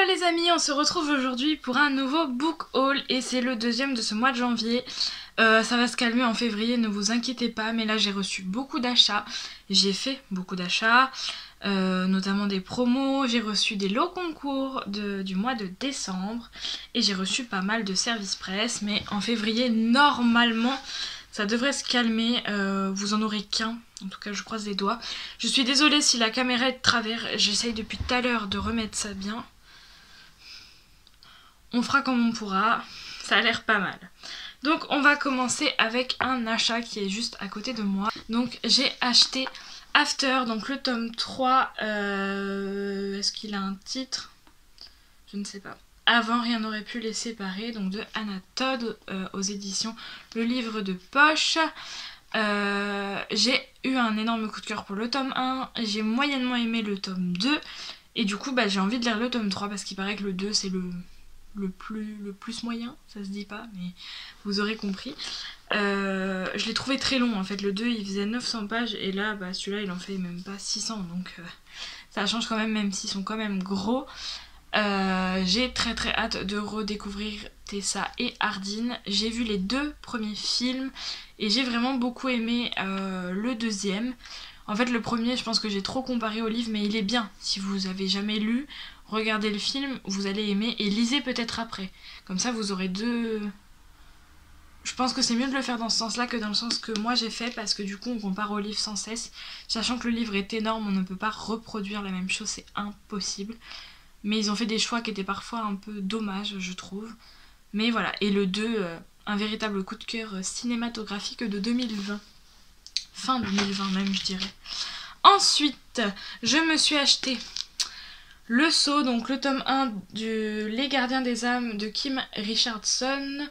Hello les amis, on se retrouve aujourd'hui pour un nouveau book haul et c'est le deuxième de ce mois de janvier. Ça va se calmer en février, ne vous inquiétez pas, mais là j'ai reçu beaucoup d'achats. J'ai fait beaucoup d'achats, notamment des promos, j'ai reçu des lots concours du mois de décembre et j'ai reçu pas mal de services presse, mais en février normalement ça devrait se calmer, vous en aurez qu'un. En tout cas je croise les doigts. Je suis désolée si la caméra est de travers, j'essaye depuis tout à l'heure de remettre ça bien. On fera comme on pourra, ça a l'air pas mal. Donc on va commencer avec un achat qui est juste à côté de moi. Donc j'ai acheté After, donc le tome 3, est-ce qu'il a un titre? Je ne sais pas. Avant rien n'aurait pu les séparer, donc de Anna Todd aux éditions Le Livre de Poche. J'ai eu un énorme coup de cœur pour le tome 1, j'ai moyennement aimé le tome 2 et du coup j'ai envie de lire le tome 3 parce qu'il paraît que le 2 c'est le plus moyen, ça se dit pas mais vous aurez compris. Je l'ai trouvé très long en fait, le 2 il faisait 900 pages et là celui-là il en fait même pas 600 donc ça change quand même s'ils sont quand même gros. J'ai très hâte de redécouvrir Tessa et Ardyn. J'ai vu les deux premiers films et j'ai vraiment beaucoup aimé le deuxième. En fait le premier je pense que j'ai trop comparé au livre mais il est bien. Si vous avez jamais lu, regardez le film, vous allez aimer et lisez peut-être après. Comme ça vous aurez deux... Je pense que c'est mieux de le faire dans ce sens-là que dans le sens que moi j'ai fait parce que du coup on compare au livre sans cesse. Sachant que le livre est énorme, on ne peut pas reproduire la même chose, c'est impossible. Mais ils ont fait des choix qui étaient parfois un peu dommages, je trouve. Mais voilà, et le 2, un véritable coup de cœur cinématographique de 2020. Fin 2020 même, je dirais. Ensuite, je me suis acheté Le Sceau, donc le tome 1 de Les Gardiens des âmes de Kim Richardson.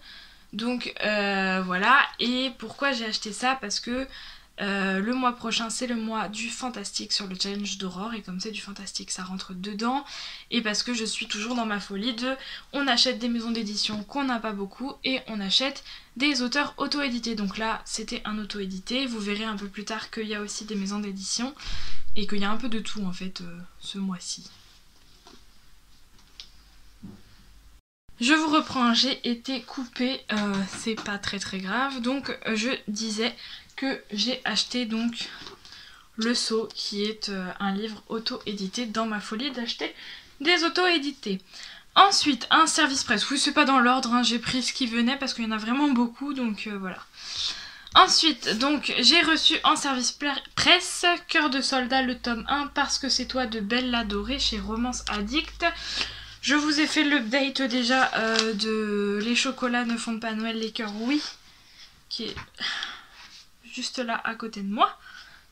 Donc voilà, et pourquoi j'ai acheté ça? Parce que le mois prochain c'est le mois du fantastique sur le challenge d'Aurore et comme c'est du fantastique ça rentre dedans et parce que je suis toujours dans ma folie de on achète des maisons d'édition qu'on n'a pas beaucoup et on achète des auteurs auto-édités. Donc là c'était un auto-édité, vous verrez un peu plus tard qu'il y a aussi des maisons d'édition et qu'il y a un peu de tout en fait ce mois-ci. Je vous reprends, j'ai été coupée, c'est pas très grave, donc je disais que j'ai acheté donc Le Sceau qui est un livre auto-édité dans ma folie d'acheter des auto-édités. Ensuite un service presse, oui c'est pas dans l'ordre, hein, j'ai pris ce qui venait parce qu'il y en a vraiment beaucoup donc voilà. Ensuite donc j'ai reçu en service presse Cœur de soldat le tome 1 parce que c'est toi de Bella Doré chez Romance Addict. Je vous ai fait l'update déjà de Les chocolats ne font pas Noël, les cœurs oui, qui est juste là à côté de moi,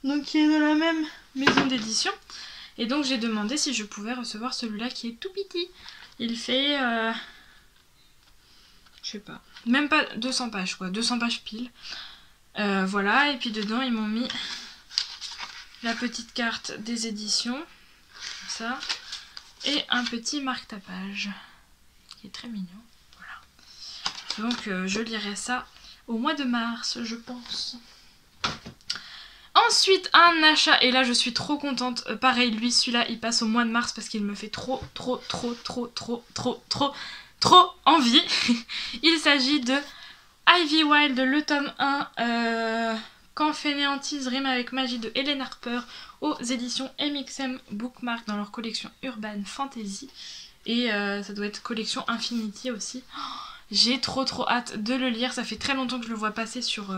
donc qui est de la même maison d'édition. Et donc j'ai demandé si je pouvais recevoir celui-là qui est tout petit. Il fait, je sais pas, même pas 200 pages quoi, 200 pages pile. Voilà, et puis dedans ils m'ont mis la petite carte des éditions, comme ça. Et un petit marque-tapage qui est très mignon. Voilà. Donc je lirai ça au mois de mars, je pense. Ensuite un achat, et là je suis trop contente. Pareil, lui celui-là il passe au mois de mars parce qu'il me fait trop envie. Il s'agit de Ivy Wild, le tome 1. Quand Fainéantise rime avec magie de Hélène Harper aux éditions MXM Bookmark dans leur collection Urban Fantasy. Et ça doit être collection Infinity aussi. Oh, j'ai trop hâte de le lire. Ça fait très longtemps que je le vois passer sur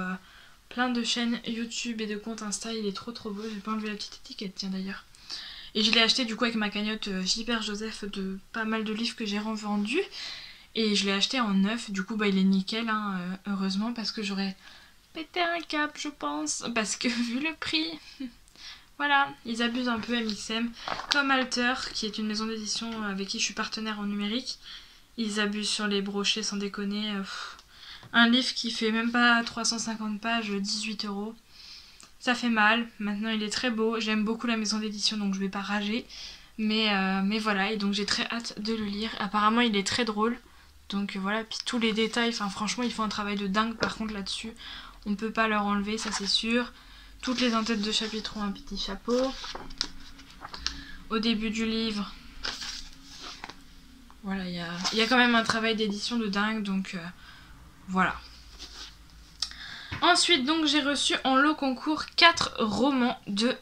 plein de chaînes YouTube et de comptes Insta. Il est trop beau. J'ai pas enlevé la petite étiquette, tiens d'ailleurs. Et je l'ai acheté du coup avec ma cagnotte Gilbert Joseph de pas mal de livres que j'ai revendus. Et je l'ai acheté en neuf. Du coup il est nickel, hein, heureusement, parce que j'aurais pété un cap je pense. Parce que vu le prix... Voilà, ils abusent un peu MXM, comme Alter, qui est une maison d'édition avec qui je suis partenaire en numérique. Ils abusent sur les brochets sans déconner. Un livre qui fait même pas 350 pages, 18 €. Ça fait mal, maintenant il est très beau. J'aime beaucoup la maison d'édition donc je vais pas rager. Mais voilà, et donc j'ai très hâte de le lire. Apparemment il est très drôle. Donc voilà, puis tous les détails, enfin franchement ils font un travail de dingue par contre là-dessus. On peut pas leur enlever, ça c'est sûr. Toutes les en-têtes de chapitre ont un petit chapeau. Au début du livre, voilà, il y a quand même un travail d'édition de dingue, donc voilà. Ensuite, donc j'ai reçu en lot concours 4 romans de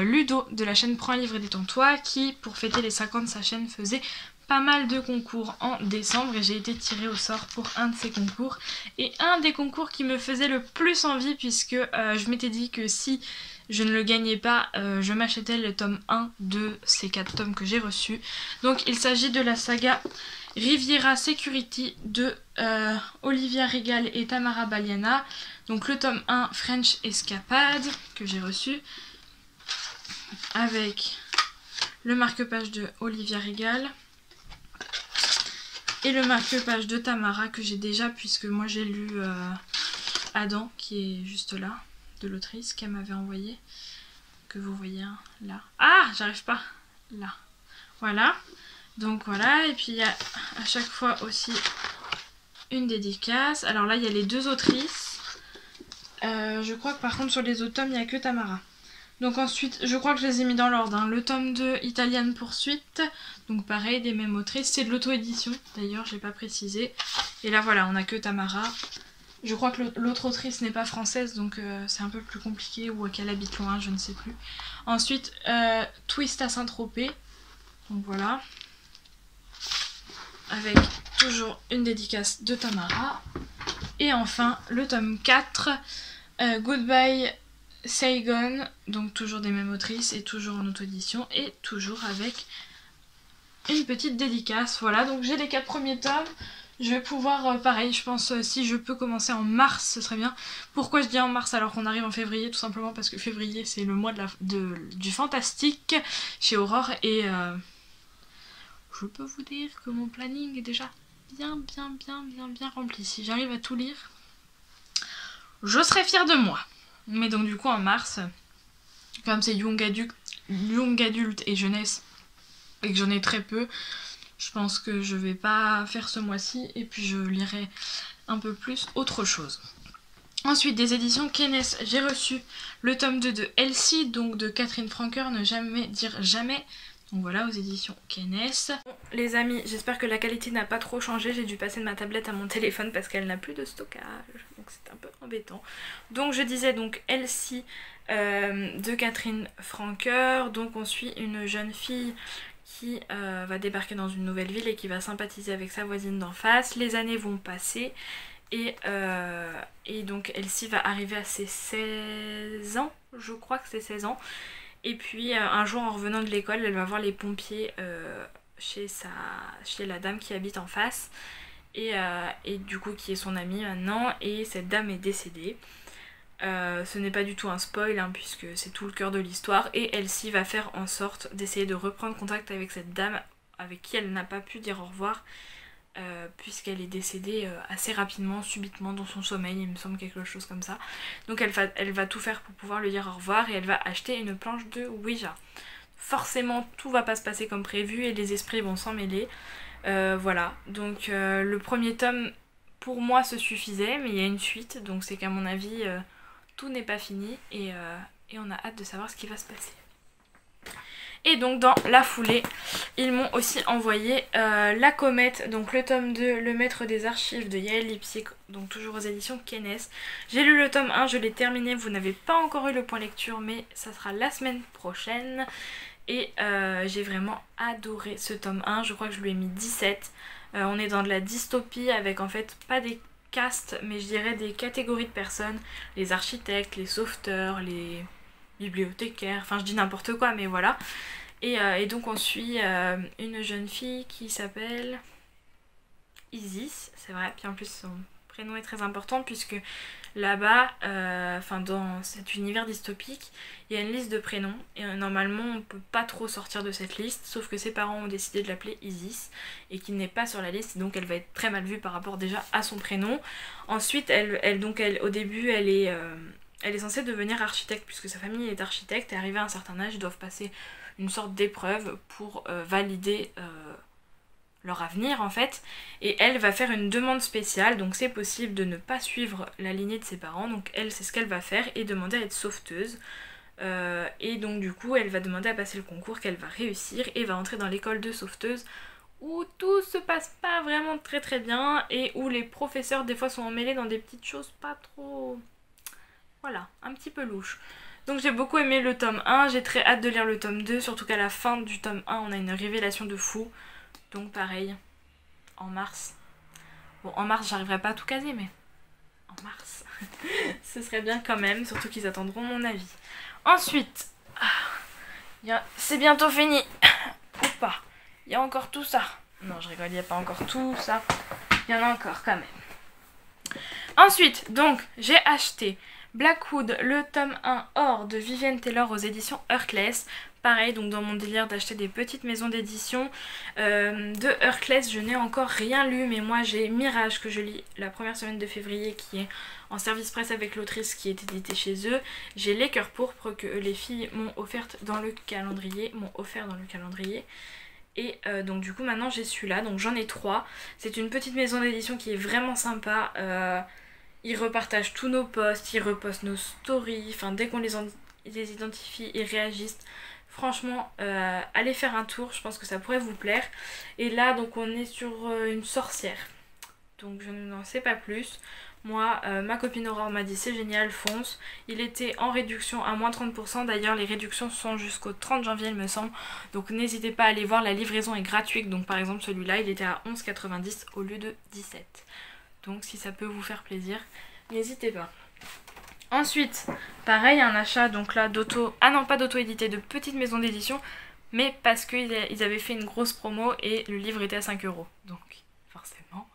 Ludo de la chaîne Prends un livre et détends-toi, qui pour fêter les 50 de sa chaîne faisait pas mal de concours en décembre, et j'ai été tirée au sort pour un de ces concours, et un des concours qui me faisait le plus envie, puisque je m'étais dit que si je ne le gagnais pas, je m'achetais le tome 1 de ces 4 tomes que j'ai reçus. Donc il s'agit de la saga Riviera Security de Olivia Regal et Tamara Baliana. Donc le tome 1 French Escapade que j'ai reçu, avec le marque-page de Olivia Regal et le marque-page de Tamara que j'ai déjà, puisque moi j'ai lu Adam, qui est juste là, de l'autrice qu'elle m'avait envoyé, que vous voyez là. Ah, j'arrive pas, là. Voilà, donc voilà, et puis il y a à chaque fois aussi une dédicace. Alors là il y a les 2 autrices, je crois que par contre sur les autres tomes il n'y a que Tamara. Donc ensuite, je crois que je les ai mis dans l'ordre, hein. Le tome 2, Italian Poursuite, donc pareil, des mêmes autrices, c'est de l'auto-édition, d'ailleurs, j'ai pas précisé. Et là voilà, on a que Tamara. Je crois que l'autre autrice n'est pas française, donc c'est un peu plus compliqué, ou qu'elle habite loin, je ne sais plus. Ensuite, Twist à Saint-Tropez, donc voilà. Avec toujours une dédicace de Tamara. Et enfin, le tome 4, Goodbye Saigon, donc toujours des mêmes autrices et toujours en auto-édition et toujours avec une petite dédicace. Voilà, donc j'ai les 4 premiers tomes. Je vais pouvoir, pareil, je pense, si je peux commencer en mars, ce serait bien. Pourquoi je dis en mars alors qu'on arrive en février? Tout simplement parce que février, c'est le mois du fantastique chez Aurore. Et je peux vous dire que mon planning est déjà bien rempli. Si j'arrive à tout lire, je serai fière de moi. Mais donc du coup en mars, comme c'est young adulte et jeunesse, et que j'en ai très peu, je pense que je vais pas faire ce mois-ci, et puis je lirai un peu plus autre chose. Ensuite, des éditions Kenes, j'ai reçu le tome 2 de Elsie, donc de Catherine Franker, Ne jamais dire jamais. Donc voilà, aux éditions Kenes. Bon, les amis, j'espère que la qualité n'a pas trop changé. J'ai dû passer de ma tablette à mon téléphone parce qu'elle n'a plus de stockage. Donc c'est un peu embêtant. Donc je disais donc Elsie de Catherine Franker. Donc on suit une jeune fille qui va débarquer dans une nouvelle ville et qui va sympathiser avec sa voisine d'en face. Les années vont passer. Et donc Elsie va arriver à ses 16 ans. Je crois que c'est 16 ans. Et puis un jour en revenant de l'école, elle va voir les pompiers chez la dame qui habite en face. Et du coup qui est son amie maintenant. Et cette dame est décédée. Ce n'est pas du tout un spoil hein, puisque c'est tout le cœur de l'histoire. Et Elsie va faire en sorte d'essayer de reprendre contact avec cette dame avec qui elle n'a pas pu dire au revoir. Puisqu'elle est décédée assez rapidement, subitement dans son sommeil, il me semble quelque chose comme ça. Donc elle va tout faire pour pouvoir lui dire au revoir et elle va acheter une planche de Ouija. Forcément tout va pas se passer comme prévu et les esprits vont s'en mêler. Voilà, donc le premier tome pour moi se suffisait, mais il y a une suite, donc c'est qu'à mon avis tout n'est pas fini et on a hâte de savoir ce qui va se passer. Et donc dans la foulée, ils m'ont aussi envoyé La Comète, donc le tome 2, Le Maître des Archives de Yael Lipsic, donc toujours aux éditions Kenes. J'ai lu le tome 1, je l'ai terminé, vous n'avez pas encore eu le point lecture, mais ça sera la semaine prochaine. Et j'ai vraiment adoré ce tome 1, je crois que je lui ai mis 17. On est dans de la dystopie avec en fait pas des castes, mais je dirais des catégories de personnes. Les architectes, les sauveteurs, les bibliothécaire, enfin je dis n'importe quoi mais voilà. Et donc on suit une jeune fille qui s'appelle Isis, c'est vrai, puis en plus son prénom est très important puisque là-bas, enfin dans cet univers dystopique, il y a une liste de prénoms et normalement on peut pas trop sortir de cette liste, sauf que ses parents ont décidé de l'appeler Isis et qu'il n'est pas sur la liste, donc elle va être très mal vue par rapport déjà à son prénom. Ensuite au début elle est censée devenir architecte puisque sa famille est architecte et arrivée à un certain âge ils doivent passer une sorte d'épreuve pour valider leur avenir en fait, et elle va faire une demande spéciale, donc c'est possible de ne pas suivre la lignée de ses parents, donc elle c'est ce qu'elle va faire et demander à être sauveteuse. Et donc du coup elle va demander à passer le concours qu'elle va réussir et va entrer dans l'école de sauveteuse où tout se passe pas vraiment très très bien et où les professeurs des fois sont emmêlés dans des petites choses pas trop... Voilà, un petit peu louche. Donc j'ai beaucoup aimé le tome 1, j'ai très hâte de lire le tome 2, surtout qu'à la fin du tome 1 on a une révélation de fou. Donc pareil, en mars. Bon, en mars j'arriverai pas à tout caser, mais en mars ce serait bien quand même, surtout qu'ils attendront mon avis. Ensuite, c'est bientôt fini. Ou pas, il y a encore tout ça. Non je rigole, il n'y a pas encore tout ça. Il y en a encore quand même. Ensuite, donc j'ai acheté Blackwood, le tome 1 Or de Vivienne Taylor aux éditions Heartless. Pareil, donc dans mon délire d'acheter des petites maisons d'édition. De Heartless, je n'ai encore rien lu, mais moi j'ai Mirage que je lis la première semaine de février qui est en service presse avec l'autrice qui est éditée chez eux. J'ai Les Cœurs Pourpres que les filles m'ont offert dans le calendrier. Et donc du coup maintenant j'ai celui-là, donc j'en ai 3. C'est une petite maison d'édition qui est vraiment sympa. Ils repartagent tous nos posts, ils repostent nos stories, enfin dès qu'on les identifie, ils réagissent. Franchement, allez faire un tour, je pense que ça pourrait vous plaire. Et là, donc on est sur une sorcière. Donc je n'en sais pas plus. Moi, ma copine Aurore m'a dit c'est génial, fonce. Il était en réduction à moins 30%. D'ailleurs, les réductions sont jusqu'au 30 janvier, il me semble. Donc n'hésitez pas à aller voir, la livraison est gratuite. Donc par exemple, celui-là, il était à 11,90 au lieu de 17. Donc si ça peut vous faire plaisir, n'hésitez pas. Ensuite, pareil, un achat donc là d'auto... Ah non, pas d'auto-édité, de petite maison d'édition. Mais parce qu'ils avaient fait une grosse promo et le livre était à 5 €. Donc forcément,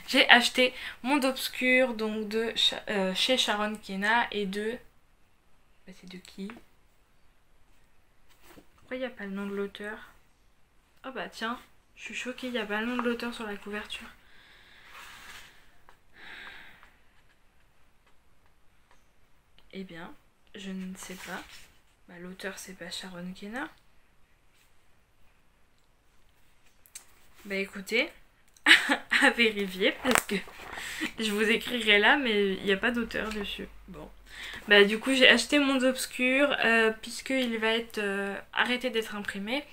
j'ai acheté Monde Obscur donc de chez Sharon Kena et de... Bah, c'est de qui? Pourquoi il n'y a pas le nom de l'auteur? Oh bah tiens, je suis choquée, il n'y a pas le nom de l'auteur sur la couverture. Eh bien, je ne sais pas. Bah, l'auteur c'est pas Sharon Kena. Bah écoutez, à vérifier parce que je vous écrirai là mais il n'y a pas d'auteur dessus. Bon. Bah du coup j'ai acheté Monde Obscur puisqu'il va être arrêté d'être imprimé.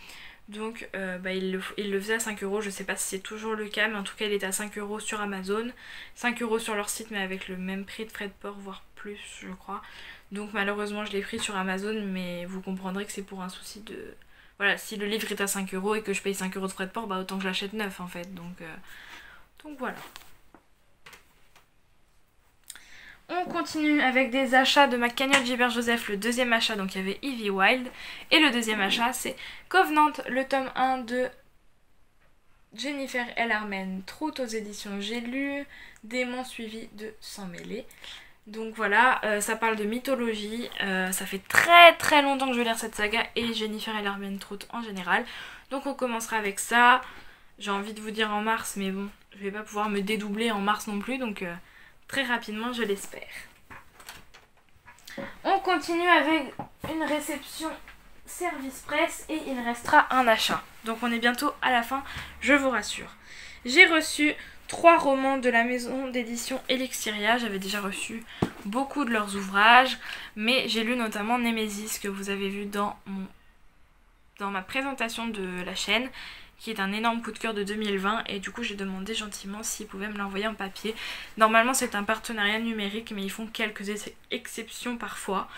Donc bah, il le faisait à 5 €, je sais pas si c'est toujours le cas, mais en tout cas il était à 5 € sur Amazon, 5 € sur leur site mais avec le même prix de frais de port, voire plus je crois. Donc malheureusement je l'ai pris sur Amazon, mais vous comprendrez que c'est pour un souci de... Voilà, si le livre est à 5 € et que je paye 5 € de frais de port, bah autant que je l'achète neuf en fait, donc voilà. On continue avec des achats de ma cagnotte Gilbert Joseph, le deuxième achat, donc il y avait Evie Wild. Et le deuxième achat c'est Covenant, le tome 1 de Jennifer L. Armen, Trout aux éditions J'ai lu, Démon suivi de Sans mêler. Donc voilà, ça parle de mythologie, ça fait très très longtemps que je veux lire cette saga et Jennifer L. Armen Trout en général. Donc on commencera avec ça, j'ai envie de vous dire en mars mais bon, je vais pas pouvoir me dédoubler en mars non plus donc... très rapidement, je l'espère. On continue avec une réception service presse et il restera un achat. Donc on est bientôt à la fin, je vous rassure. J'ai reçu 3 romans de la maison d'édition Elixiria. J'avais déjà reçu beaucoup de leurs ouvrages, mais j'ai lu notamment Némésis que vous avez vu dans ma présentation de la chaîne, qui est un énorme coup de cœur de 2020 et du coup j'ai demandé gentiment s'ils pouvaient me l'envoyer en papier. Normalement c'est un partenariat numérique mais ils font quelques exceptions parfois.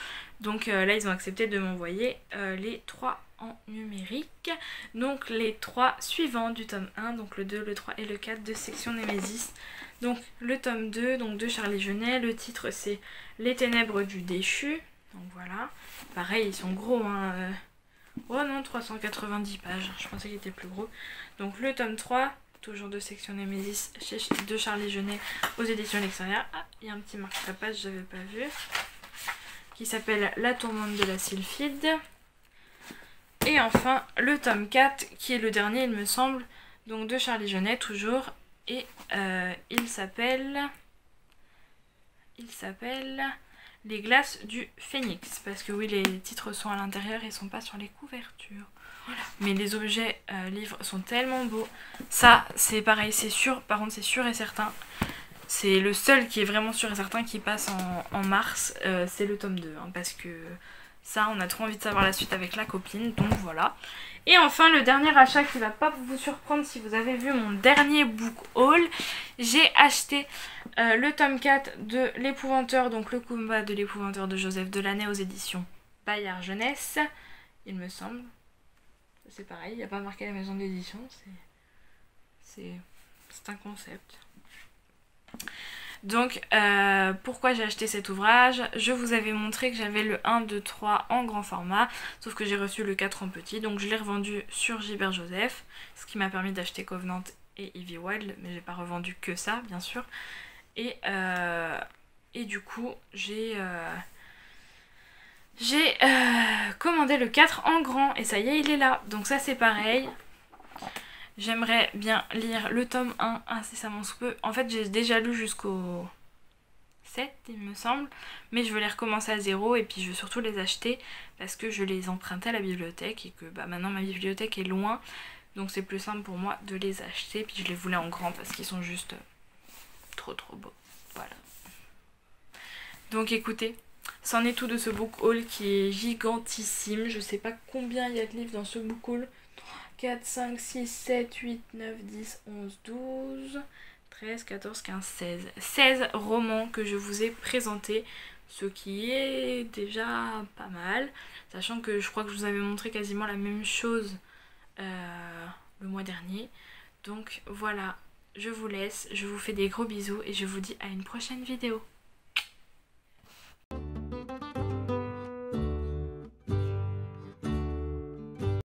Donc là ils ont accepté de m'envoyer les 3 en numérique. Donc les 3 suivants du tome 1, donc le 2, le 3 et le 4 de section Némésis. Donc le tome 2, donc de Charlie Genet, le titre c'est Les Ténèbres du Déchu. Donc voilà, pareil ils sont gros hein. Oh non, 390 pages, je pensais qu'il était plus gros. Donc le tome 3, toujours de section Némésis de Charlie Genet aux éditions Elixiria. Ah, il y a un petit marque-page, j'avais pas vu. Qui s'appelle La Tourmente de la Sylphide. Et enfin le tome 4, qui est le dernier il me semble, donc de Charlie Genet toujours. Et il s'appelle... Les glaces du phénix, parce que oui les titres sont à l'intérieur et sont pas sur les couvertures. Voilà. Mais les objets livres sont tellement beaux. Ça c'est pareil, c'est sûr, par contre c'est sûr et certain. C'est le seul qui est vraiment sûr et certain qui passe en mars, c'est le tome 2 hein, parce que ça, on a trop envie de savoir la suite avec la copine, donc voilà. Et enfin, le dernier achat qui va pas vous surprendre si vous avez vu mon dernier book haul, j'ai acheté le tome 4 de l'épouvanteur, donc le combat de l'épouvanteur de Joseph Delaney aux éditions Bayard Jeunesse, il me semble. C'est pareil, il n'y a pas marqué la maison d'édition, c'est un concept. Donc pourquoi j'ai acheté cet ouvrage? Je vous avais montré que j'avais le 1, 2, 3 en grand format, sauf que j'ai reçu le 4 en petit, donc je l'ai revendu sur Gilbert Joseph, ce qui m'a permis d'acheter Covenant et Ivy Wild, mais j'ai pas revendu que ça bien sûr. Et du coup j'ai commandé le 4 en grand et ça y est, il est là, donc ça c'est pareil. J'aimerais bien lire le tome 1 incessamment sous peu. En fait, j'ai déjà lu jusqu'au 7, il me semble. Mais je veux les recommencer à 0 et puis je veux surtout les acheter parce que je les empruntais à la bibliothèque et que maintenant ma bibliothèque est loin. Donc c'est plus simple pour moi de les acheter. Puis je les voulais en grand parce qu'ils sont juste trop beaux. Voilà. Donc écoutez, c'en est tout de ce book haul qui est gigantissime. Je sais pas combien il y a de livres dans ce book haul. 4, 5, 6, 7, 8, 9, 10, 11, 12, 13, 14, 15, 16. 16 romans que je vous ai présentés, ce qui est déjà pas mal. Sachant que je crois que je vous avais montré quasiment la même chose le mois dernier. Donc voilà, je vous laisse, je vous fais des gros bisous et je vous dis à une prochaine vidéo.